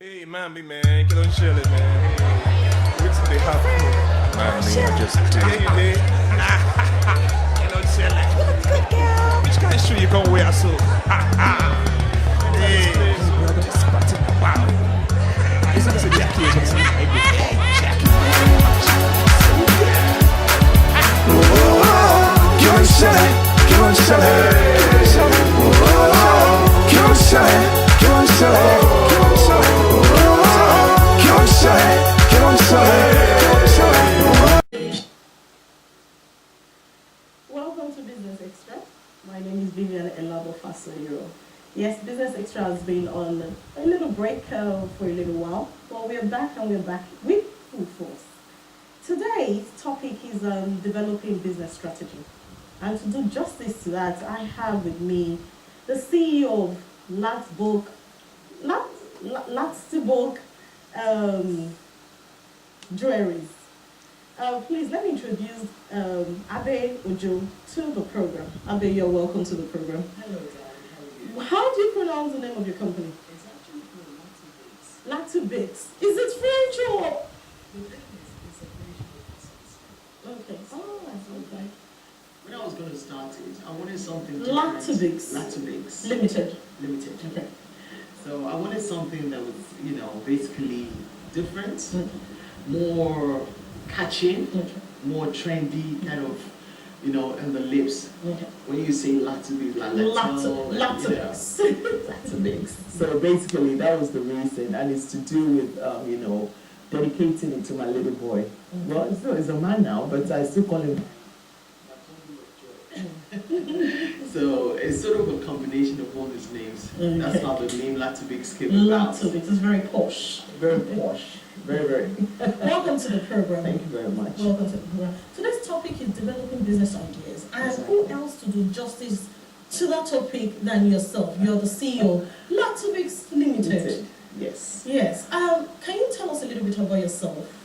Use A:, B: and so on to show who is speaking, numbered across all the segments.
A: Hey, mommy, man, get on chilling, man. Hey, what's the hot food? Mommy, I just did. Yeah, you did. Get on chilling. Good girl. Which kind of shoe you gonna wear, so? Hey, just spotting. Wow. This is a Jackie. Jackie.
B: Get on chilling. Get on chilling. Get on chilling. Get on chilling.
C: Welcome to Business Extra. My name is Vivian Elabor-Fasiyiro. Yes, Business Extra has been on a little break for a little while, but we're back and we're back with full force. Today's topic is developing business strategy. And to do justice to that, I have with me the CEO of Laatubigs Jewelries. Please let me introduce Abe Ojo to the program. Abe, you're welcome to the program.
D: Hello, darling. How are you?
C: How do you pronounce the name of your company?
D: It's actually called Laatubigs.
C: Laatubigs. Is it French or?
D: The thing is, it's a French business.
C: Okay. Oh, that's okay.
D: When I was going to start it, I wanted something
C: Laatubigs.
D: Laatubigs.
C: Limited.
D: Limited.
C: Okay.
D: So I wanted something that was, basically different,
C: Okay.
D: more catching,
C: Okay.
D: more trendy, kind of, in the lips.
C: Okay.
D: When you say Laatubigs, like
C: Laatubigs.
D: Laatubigs. So basically, that was the reason, and it's to do with, dedicating it to my little boy.
C: Okay.
D: Well, it's a man now, but I still call him. So it's sort of a combination of all these names.
C: Okay.
D: That's how the name Laatubigs came about.
C: Laatubigs is very posh.
D: Very posh. Very, very.
C: Welcome to the program.
D: Thank you very much.
C: Welcome to the program. Today's topic is developing business ideas. And who else to do justice to that topic than yourself? You're the CEO, Laatubigs Limited.
D: Yes.
C: Yes. Can you tell us a little bit about yourself?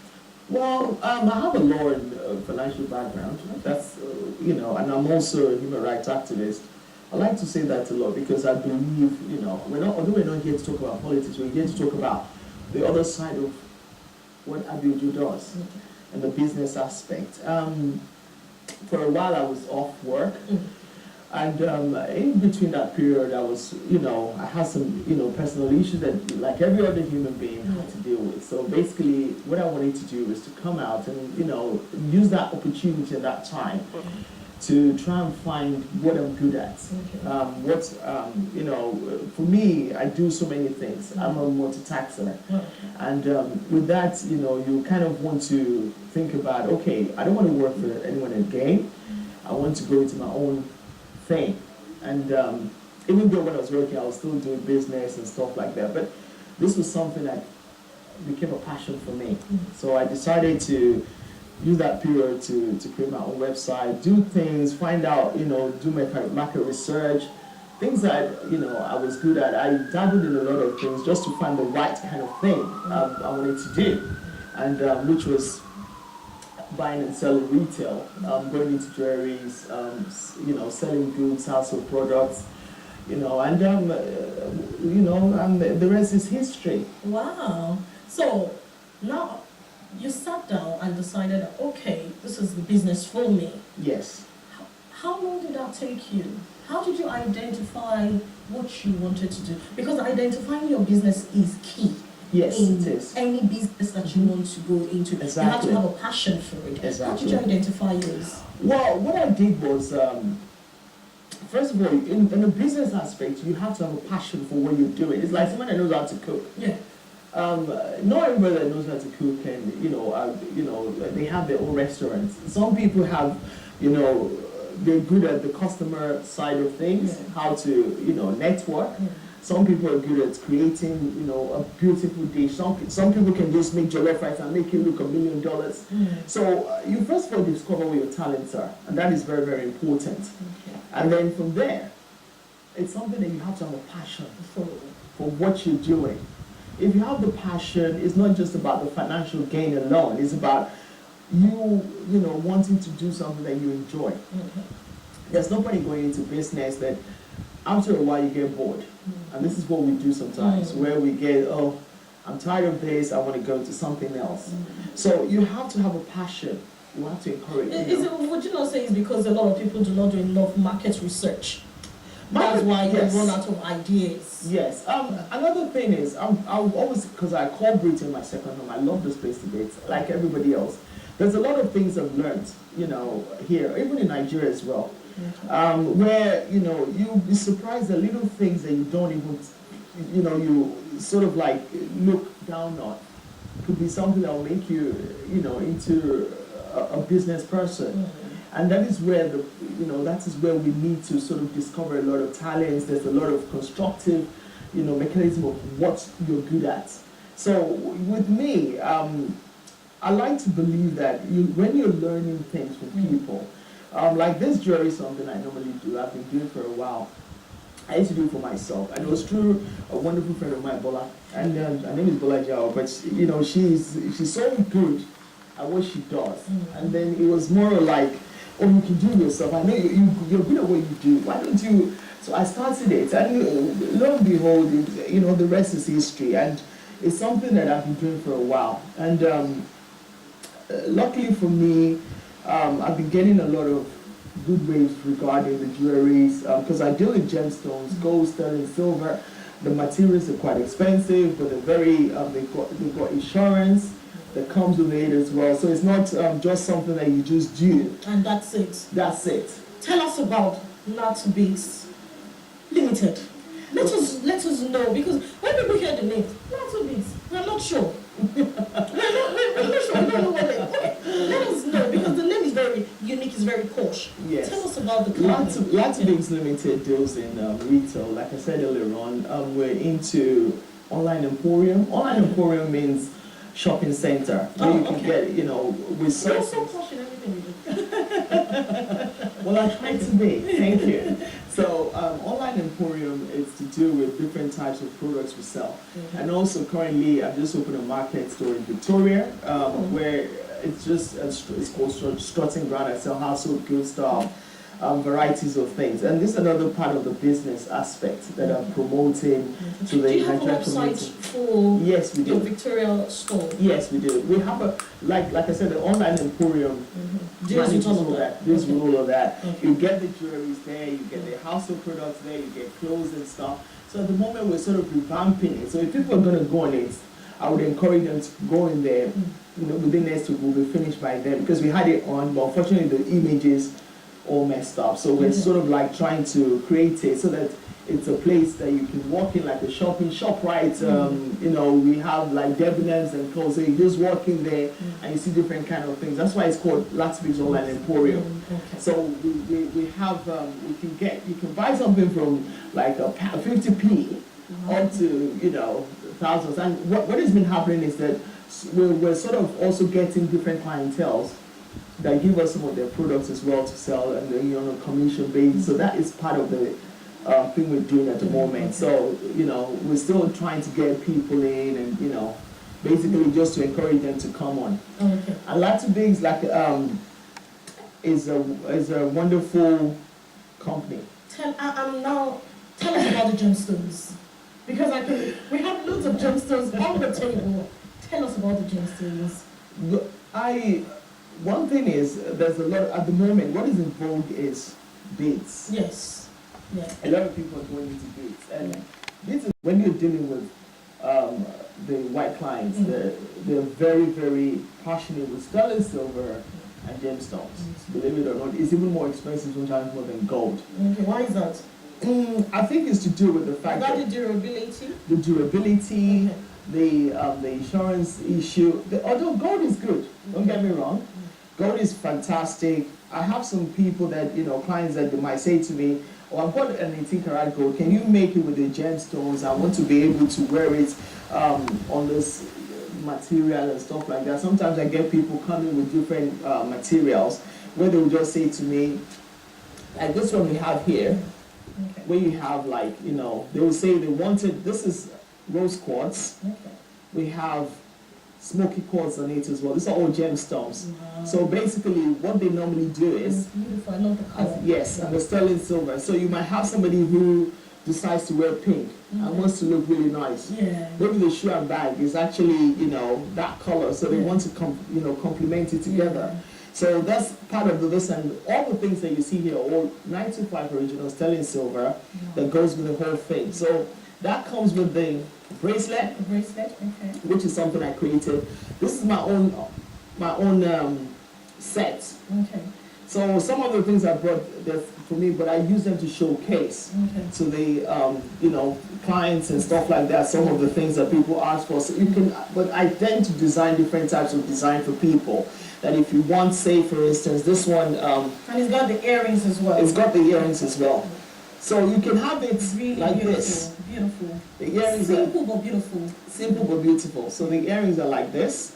D: Well, I have a law and financial background. That's, and I'm also a human rights activist. I like to say that a lot because I believe, although we're not here to talk about politics, we're here to talk about the other side of what Abiodun does and the business aspect. For a while, I was off work. And in between that period, I was, I had some, personal issues that, like every other human being, had to deal with. So basically, what I wanted to do was to come out and, use that opportunity and that time to try and find what I'm good at. For me, I do so many things. I'm a multitasker. And with that, you kind of want to think about, okay, I don't want to work for anyone again. I want to go into my own thing. And even though when I was working, I was still doing business and stuff like that. But this was something that became a passion for me. So I decided to use that period to create my own website, do things, find out, do my market research, things that, I was good at. I dabbled in a lot of things just to find the right kind of thing I wanted to do. And which was buying and selling retail, going into jewelries, selling goods, household products, and the rest is history.
C: Wow. So now you sat down and decided, okay, this is the business for me.
D: Yes.
C: How long did that take you? How did you identify what you wanted to do? Because identifying your business is key.
D: Yes,
C: in
D: it is.
C: any business that you want to go into.
D: Exactly.
C: You have to have a passion for it.
D: Exactly.
C: How did you identify yours?
D: Well, what I did was, first of all, in a business aspect, you have to have a passion for what you're doing. It's like someone that knows how to cook.
C: Yeah.
D: Not everybody that knows how to cook and, they have their own restaurants. Some people have, they're good at the customer side of things, how to, network. Some people are good at creating, a beautiful dish. Some people can just make jollof rice and make it look $1 million. So you first of all discover what your talents are, and that is very, very important.
C: Okay.
D: And then from there, it's something that you have to have a passion for what you're doing. If you have the passion, it's not just about the financial gain alone. It's about you, wanting to do something that you enjoy. There's nobody going into business that after a while you get bored. And this is what we do sometimes, where we get, I'm tired of this, I want to go to something else. So you have to have a passion. You have to encourage.
C: Would you not say it's because a lot of people do not do enough market research? That's why you run out of ideas.
D: Yes. Another thing is, I'll always, because I call Britain my second home, I love this place to be, like everybody else. There's a lot of things I've learned, here, even in Nigeria as well, where, you'll be surprised at little things that you don't even, you sort of like look down on. Could be something that will make you, into a business person. And that is where that is where we need to sort of discover a lot of talents. There's a lot of constructive, mechanism of what you're good at. So with me, I like to believe that when you're learning things from people, like this jewelry is something I normally do. I've been doing for a while. I used to do it for myself, and it was through a wonderful friend of mine, Bola, and her name is Bola Jao. But she's so good at what she does, and then it was more like, oh, you can do it yourself. I know you're good at what you do. Why don't you? So I started it, and lo and behold, the rest is history, and it's something that I've been doing for a while. And luckily for me, I've been getting a lot of good waves regarding the jewelries, because I deal in gemstones, gold, sterling, silver. The materials are quite expensive, but they're very, they've got insurance that comes with it as well. So it's not just something that you just do.
C: And that's it.
D: That's it.
C: Tell us about Laatubigs Limited. Let us know, because when people hear the name Laatubigs, we're not sure. we're not sure. We don't know what okay. Let us know, because the name is very unique, it's very posh.
D: Yes.
C: Tell us about the company.
D: Laatubigs Limited deals in retail. Like I said earlier on, we're into online emporium. Online emporium means shopping center where you can get, with
C: You're so posh in everything you do.
D: Well, I try to be. Thank you. So, online emporium is to do with different types of products we sell, and also currently I've just opened a market store in Victoria, where it's called Strutting Ground. I sell household goods stuff. Varieties of things, and this is another part of the business aspect that I'm promoting to the
C: Nigerian community. Do you have a website for
D: yes, we do.
C: Your Victoria store?
D: Yes, we do. We have a like I said, the online emporium
C: deals all of that.
D: Deals with all of that.
C: Okay.
D: You get the jewelries there, you get the household products there, you get clothes and stuff. So at the moment we're sort of revamping it. So if people are going to go on it, I would encourage them to go in there. Within next week we'll be finished by then, because we had it on, but unfortunately the images all messed up. So we're sort of like trying to create it so that it's a place that you can walk in like a shopping shop, right? We have like debonairs and clothes, so you just walk in there and you see different kind of things. That's why it's called Laatubigs Online Emporium.
C: Okay.
D: So we have you can buy something from like a 50p up to thousands. And what has been happening is that we're sort of also getting different clienteles that give us some of their products as well to sell, and then on a commission basis. So that is part of the thing we're doing at the moment. So we're still trying to get people in, and basically just to encourage them to come on.
C: Okay.
D: And Laatubigs is a wonderful company.
C: Tell us about the gemstones, because we have loads of gemstones on the table. Tell us about the gemstones.
D: One thing is, there's a lot, at the moment, what is in vogue is beads.
C: Yes. Yeah.
D: A lot of people are going into beads. And beads, when you're dealing with the white clients, they're very, very passionate with sterling silver and gemstones. Believe it or not, it's even more expensive sometimes more than gold.
C: Okay. Why is that?
D: I think it's to do with the fact
C: that the durability?
D: The durability, the insurance issue. Although gold is good, don't get me wrong. Gold is fantastic. I have some people that, clients that they might say to me, oh, I've got an 18 karat gold. Can you make it with the gemstones? I want to be able to wear it on this material and stuff like that. Sometimes I get people coming with different materials where they will just say to me, like this one we have here, where you have they will say they wanted, this is rose quartz. We have smoky quartz on it as well. These are all gemstones. Wow. So basically what they normally do is,
C: beautiful. I love the color.
D: yes, and the sterling silver. So you might have somebody who decides to wear pink and wants to look really nice.
C: Yeah.
D: Maybe the shoe and bag is actually, that color, so they want to complement it together. So that's part of this, and all the things that you see here, all 925 original sterling silver that goes with the whole thing. So that comes with the bracelet,
C: Okay.
D: which is something I created. This is my own set.
C: Okay.
D: So some of the things I brought there for me, but I use them to showcase to the clients and stuff like that. Some of the things that people ask for. So you can, but I tend to design different types of design for people. That if you want, say for instance, this one.
C: And it's got the earrings as well.
D: It's got the earrings as well. So you can have it
C: really
D: like
C: beautiful,
D: this.
C: Beautiful.
D: The earrings
C: simple but beautiful.
D: Simple but beautiful. So the earrings are like this.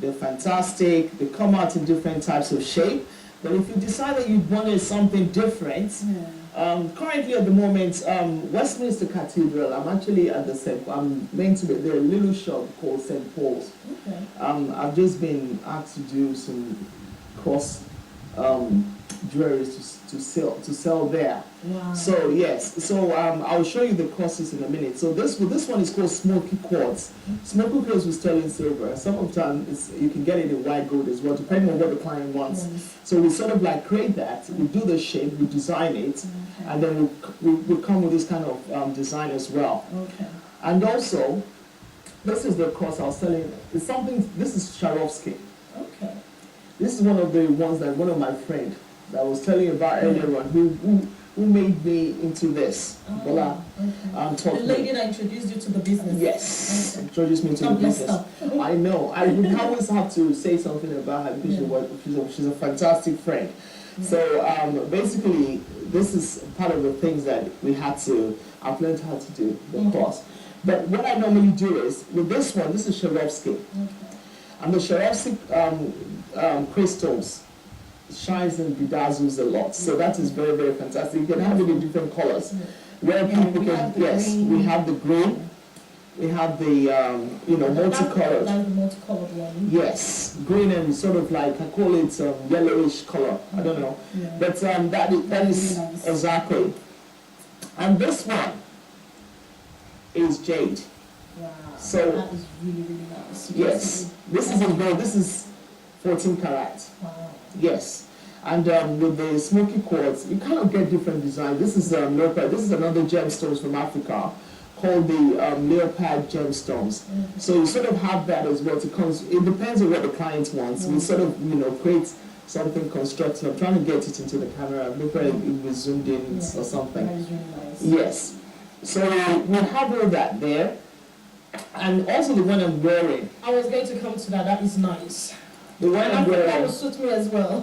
D: They're fantastic. They come out in different types of shape. But if you decide that you wanted something different, currently at the moment, Westminster Cathedral, I'm actually at I'm meant to be there, a little shop called St. Paul's.
C: Okay.
D: I've just been asked to do some cross jewelries to sell there.
C: Wow.
D: So yes, so I'll show you the crosses in a minute. So this one is called smoky quartz. Smoky quartz with sterling silver. Sometimes you can get it in white gold as well, depending on what the client wants. So we sort of like create that. We do the shape, we design it, and then we come with this kind of design as well.
C: Okay.
D: And also, this is the cross I was telling. It's something. This is Swarovski.
C: Okay.
D: This is one of the ones that one of my friend that I was telling you about earlier on, who made me into this. Bola,
C: The lady that introduced you to the business.
D: Yes, introduced me to the business. I know. I would always have to say something about her because she's a fantastic friend. So basically, this is part of the things that I've learned how to do, the cross. But what I normally do is, with this one, this is Swarovski. And the Swarovski crystals shines and bedazzles a lot. So that is very, very fantastic. You can have it in different colors. Where people can, we have the green, we have the, multicolored.
C: That's the multicolored one.
D: Yes, green and sort of like, I call it yellowish color. I don't know.
C: Yeah.
D: But that is
C: really nice.
D: exactly. And this one is jade.
C: Wow.
D: So,
C: that is really, really nice.
D: yes, this is in gold. This is 14 karat.
C: Wow.
D: Yes. And with the smoky quartz, you kind of get different design. This is leopard. This is another gemstones from Africa called the leopard gemstones. So you sort of have that as well. It depends on what the client wants. We sort of create something constructive. I'm trying to get it into the camera. Look at it was zoomed in or something.
C: That is really nice.
D: Yes. So we have all that there. And also the one I'm wearing.
C: I was going to come to that. That is nice.
D: The one
C: And I
D: I'm
C: think that
D: wearing.
C: will suit me as well.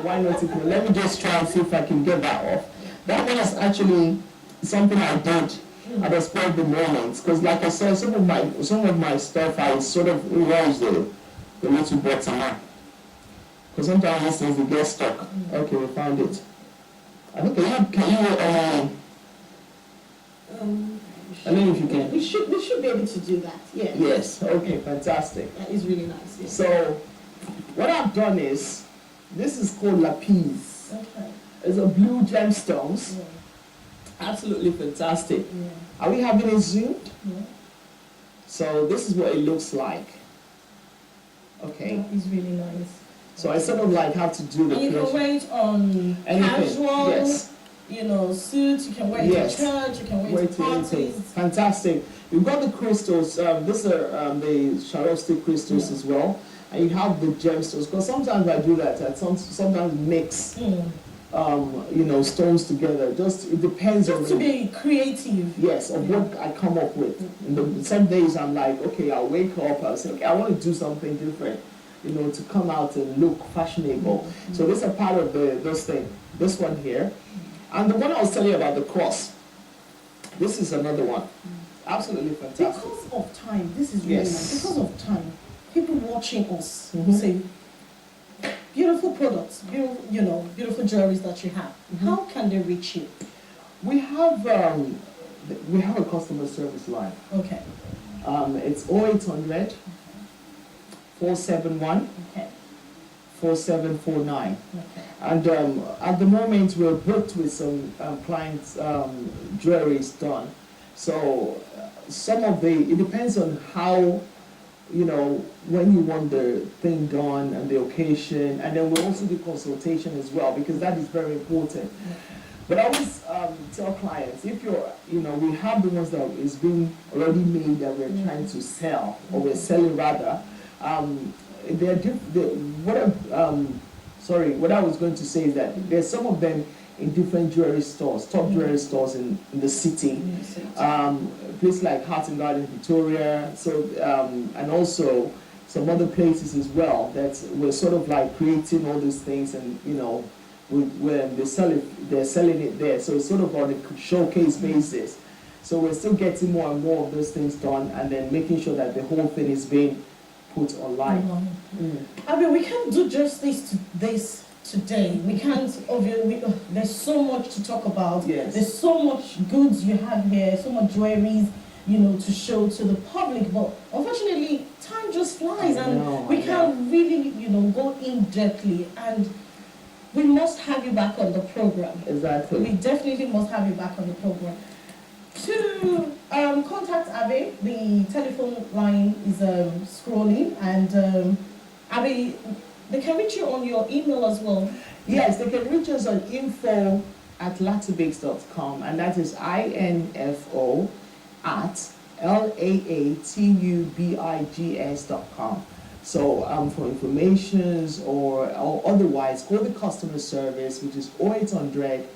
D: Why not? Let me just try and see if I can get that off. That one is actually something I did at the spur of the moment. Because like I said, some of my stuff I sort of realized the little bottom up. Because sometimes these things they get stuck. Okay, we found it. I think can you I don't know if you can.
C: We should be able to do that. Yeah.
D: Yes. Okay. Fantastic.
C: That is really nice. Yeah.
D: So, what I've done is, this is called Laatubigs.
C: Okay.
D: It's a blue gemstones.
C: Yeah.
D: Absolutely fantastic.
C: Yeah.
D: Are we having it zoomed?
C: Yeah.
D: So this is what it looks like. Okay.
C: That is really nice.
D: So I sort of like have to do the
C: And you can
D: creation.
C: wear it on
D: Anything.
C: casual,
D: Yes.
C: suits. You can wear it
D: Yes.
C: to church. You can wear
D: Way
C: it to
D: to anything.
C: parties.
D: Fantastic. You've got the crystals. These are the Swarovski crystals as well. And you have the gemstones. Because sometimes I do that. I sometimes mix, stones together. Just it depends on
C: Just to be creative.
D: yes, of what I come up with. Some days I'm like, okay, I'll wake up. I'll say, okay, I want to do something different. To come out and look fashionable. So this is a part of this thing. This one here. And the one I was telling you about, the cross. This is another one. Absolutely fantastic.
C: Because of time, this is really
D: Yes.
C: nice. Because of time, people watching us will say, beautiful products, beautiful jewelries that you have. How can they reach you?
D: We have a customer service line.
C: Okay.
D: It's 0800 471
C: Okay.
D: 4749.
C: Okay.
D: And at the moment, we're booked with some clients' jewelry done. So some of it depends on how, when you want the thing done and the occasion. And then we'll also do consultation as well, because that is very important.
C: Okay.
D: But I always tell clients, if we have the ones that is being already made that we're trying to sell, or we're selling rather, what I was going to say is that there's some of them in different jewelry stores, top jewelry stores in the city, places like Heart and Garden, Victoria, and also some other places as well that we're sort of like creating all these things, and when they're selling it there, so it's sort of on a showcase basis. So we're still getting more and more of those things done, and then making sure that the whole thing is being put online.
C: I mean, we can't do justice to this today. We can't, there's so much to talk about.
D: Yes.
C: There's so much goods you have here, so much jewelries, to show to the public. But unfortunately, time just flies, and we can't really, go in depthly. And we must have you back on the program.
D: Exactly.
C: We definitely must have you back on the program. To contact Abe, the telephone line is scrolling, and Abe, they can reach you on your email as well.
D: Yes, they can reach us on info@laatubigs.com, and that is info@LAATUBIGS.com. So for informations or otherwise, call the customer service, which is 0800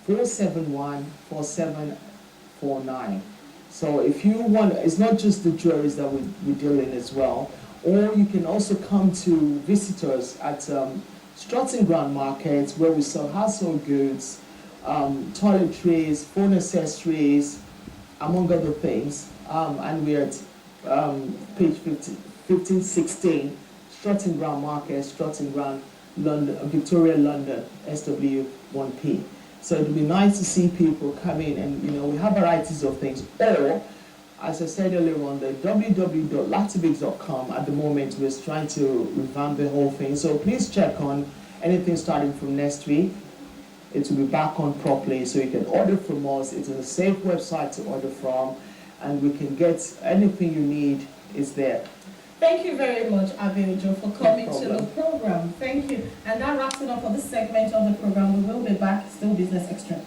D: 471 4749. So if you want, it's not just the jewelries that we deal in as well, or you can also come to visit us at Strutting Ground Market, where we sell household goods, toiletries, phone accessories, among other things. And we're at page 1516, Strutting Ground Market, Strutting Ground, London, Victoria, London, SW1P. So it would be nice to see people come in, and we have varieties of things. Or, as I said earlier on, the www.laatubigs.com, at the moment we're trying to revamp the whole thing. So please check on anything starting from next week. It will be back on properly, so you can order from us. It's a safe website to order from, and we can get anything you need is there.
C: Thank you very much, Abe-Ojo, for coming to the program. Thank you. And that wraps it up for this segment of the program. We will be back, still Business Extra.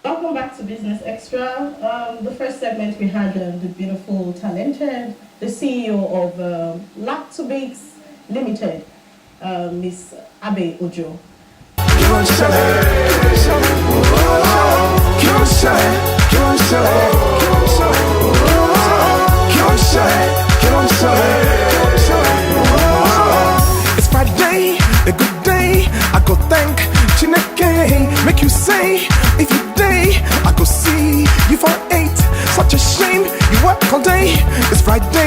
C: Welcome back to Business Extra. The first segment we had the beautiful, talented, the CEO of Laatubigs Limited, Miss Abe-Ojo.
B: It's Friday, a good day. I go thank Chineke, make you say, if you day, I go see you for 8. Such a shame you work all day. It's Friday.